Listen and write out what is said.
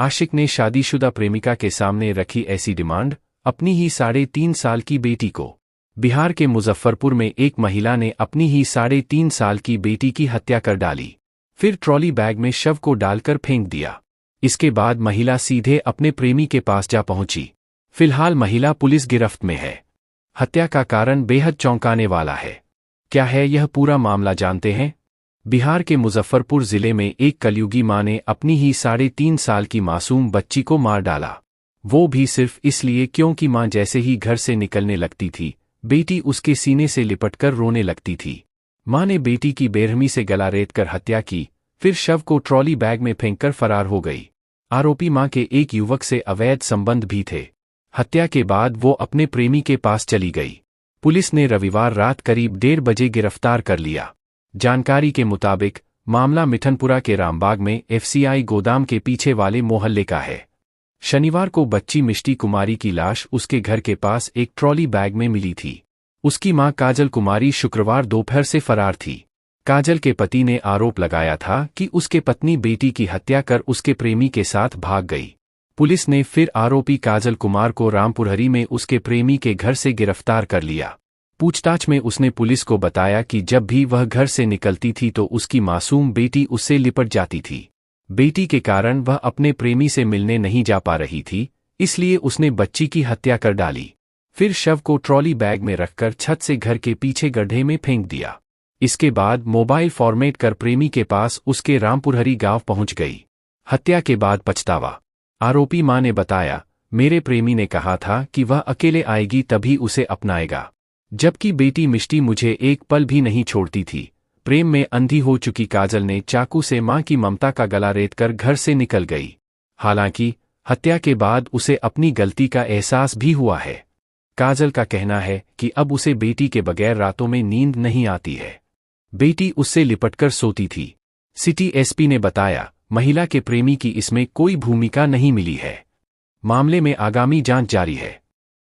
आशिक ने शादीशुदा प्रेमिका के सामने रखी ऐसी डिमांड, अपनी ही 3.5 साल की बेटी को। बिहार के मुजफ्फरपुर में एक महिला ने अपनी ही 3.5 साल की बेटी की हत्या कर डाली, फिर ट्रॉली बैग में शव को डालकर फेंक दिया। इसके बाद महिला सीधे अपने प्रेमी के पास जा पहुंची। फिलहाल महिला पुलिस गिरफ्त में है। हत्या का कारण बेहद चौंकाने वाला है। क्या है यह पूरा मामला, जानते हैं। बिहार के मुजफ्फरपुर जिले में एक कलयुगी मां ने अपनी ही 3.5 साल की मासूम बच्ची को मार डाला, वो भी सिर्फ इसलिए क्योंकि मां जैसे ही घर से निकलने लगती थी, बेटी उसके सीने से लिपटकर रोने लगती थी। मां ने बेटी की बेरहमी से गला रेतकर हत्या की, फिर शव को ट्रॉली बैग में फेंककर फरार हो गई। आरोपी मां के एक युवक से अवैध संबंध भी थे। हत्या के बाद वो अपने प्रेमी के पास चली गई। पुलिस ने रविवार रात करीब 1:30 बजे गिरफ्तार कर लिया। जानकारी के मुताबिक मामला मिठनपुरा के रामबाग में एफसीआई गोदाम के पीछे वाले मोहल्ले का है। शनिवार को बच्ची मिष्टी कुमारी की लाश उसके घर के पास एक ट्रॉली बैग में मिली थी। उसकी मां काजल कुमारी शुक्रवार दोपहर से फरार थी। काजल के पति ने आरोप लगाया था कि उसके पत्नी बेटी की हत्या कर उसके प्रेमी के साथ भाग गई। पुलिस ने फिर आरोपी काजल कुमार को रामपुरहरी में उसके प्रेमी के घर से गिरफ्तार कर लिया। पूछताछ में उसने पुलिस को बताया कि जब भी वह घर से निकलती थी तो उसकी मासूम बेटी उससे लिपट जाती थी। बेटी के कारण वह अपने प्रेमी से मिलने नहीं जा पा रही थी, इसलिए उसने बच्ची की हत्या कर डाली, फिर शव को ट्रॉली बैग में रखकर छत से घर के पीछे गड्ढे में फेंक दिया। इसके बाद मोबाइल फॉर्मेट कर प्रेमी के पास उसके रामपुरहरी गांव पहुंच गई। हत्या के बाद पछतावा। आरोपी मां ने बताया, मेरे प्रेमी ने कहा था कि वह अकेले आएगी तभी उसे अपनाएगा, जबकि बेटी मिष्टी मुझे एक पल भी नहीं छोड़ती थी। प्रेम में अंधी हो चुकी काजल ने चाकू से मां की ममता का गला रेतकर घर से निकल गई। हालांकि हत्या के बाद उसे अपनी गलती का एहसास भी हुआ है। काजल का कहना है कि अब उसे बेटी के बगैर रातों में नींद नहीं आती है। बेटी उससे लिपटकर सोती थी। सिटी एसपी ने बताया, महिला के प्रेमी की इसमें कोई भूमिका नहीं मिली है। मामले में आगामी जांच जारी है।